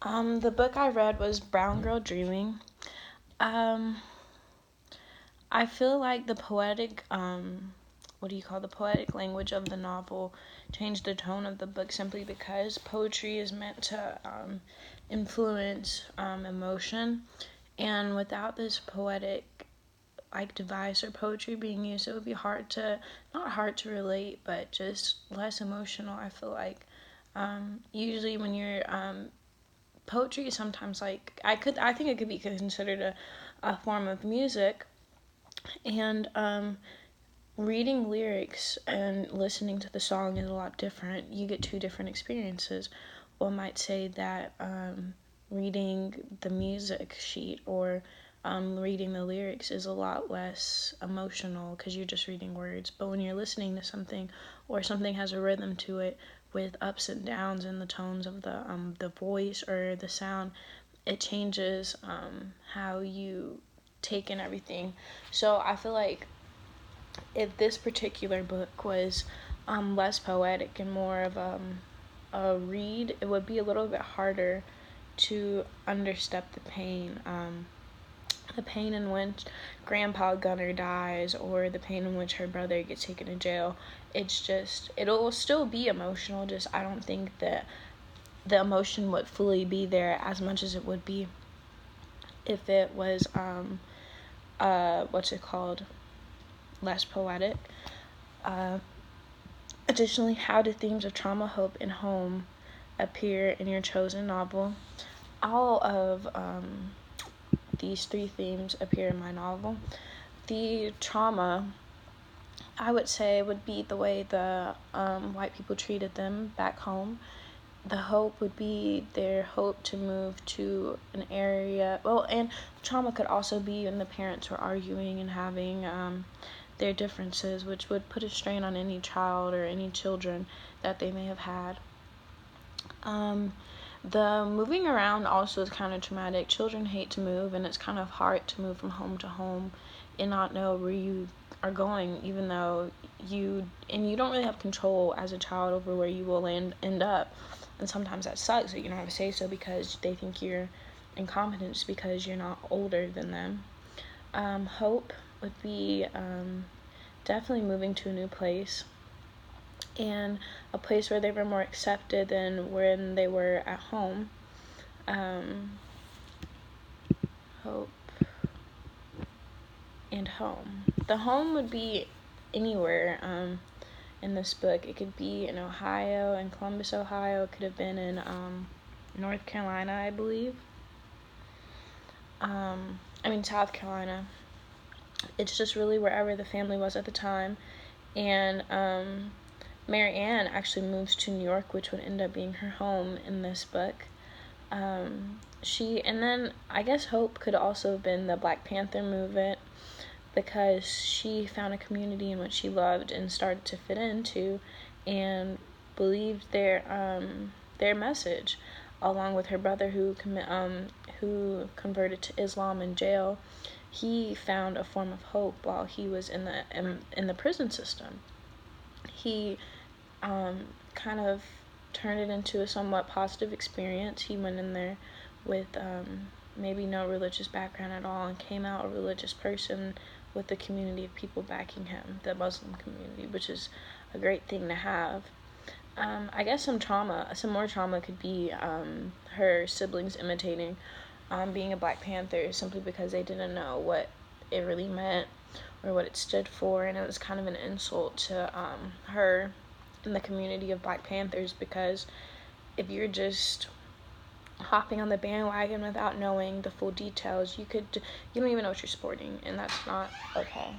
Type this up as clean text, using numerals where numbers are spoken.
The book I read was Brown Girl Dreaming. Um, I feel like the poetic, the poetic language of the novel changed the tone of the book simply because poetry is meant to influence emotion. And without this poetic device or poetry being used, it would be not hard to relate, but just less emotional. I feel like usually when you're poetry is sometimes I think it could be considered a form of music, and reading lyrics and listening to the song is a lot different. You get two different experiences. One might say that reading the music sheet or reading the lyrics is a lot less emotional because you're just reading words. But when you're listening to something or something has a rhythm to it with ups and downs in the tones of the voice or the sound, it changes how you take in everything. So I feel like if this particular book was less poetic and more of a read, it would be a little bit harder to understep the pain in which Grandpa Gunner dies, or the pain in which her brother gets taken to jail. It'll still be emotional, just I don't think that the emotion would fully be there as much as it would be if it was, less poetic. Uh, Additionally, how do themes of trauma, hope, and home appear in your chosen novel? All of these three themes appear in my novel. The trauma, I would say, would be the way the white people treated them back home. The hope would be their hope to move to an area. Well, and trauma could also be when the parents were arguing and having their differences, which would put a strain on any child or any children that they may have had. The moving around also is kind of traumatic. Children hate to move, and it's kind of hard to move from home to home and not know where you are going, even though you don't really have control as a child over where you will end up. And sometimes that sucks that you don't have a say so because they think you're incompetent just because you're not older than them. Hope would be definitely moving to a new place and a place where they were more accepted than when they were at home. Hope and home. The home would be anywhere in this book. It could be in Ohio, in Columbus, Ohio. It could have been in North Carolina, I believe. South Carolina. It's just really wherever the family was at the time. And Mary Ann actually moves to New York, which would end up being her home in this book. And then I guess Hope could also have been the Black Panther movement, because she found a community in which she loved and started to fit into and believed their message, along with her brother who converted to Islam in jail. He found a form of hope while he was in the prison system. He kind of turned it into a somewhat positive experience. He went in there with maybe no religious background at all and came out a religious person with the community of people backing him, the Muslim community, which is a great thing to have. I guess some more trauma could be her siblings imitating being a Black Panther simply because they didn't know what it really meant or what it stood for, and it was kind of an insult to her and the community of Black Panthers, because if you're just hopping on the bandwagon without knowing the full details, you don't even know what you're supporting, and that's not okay.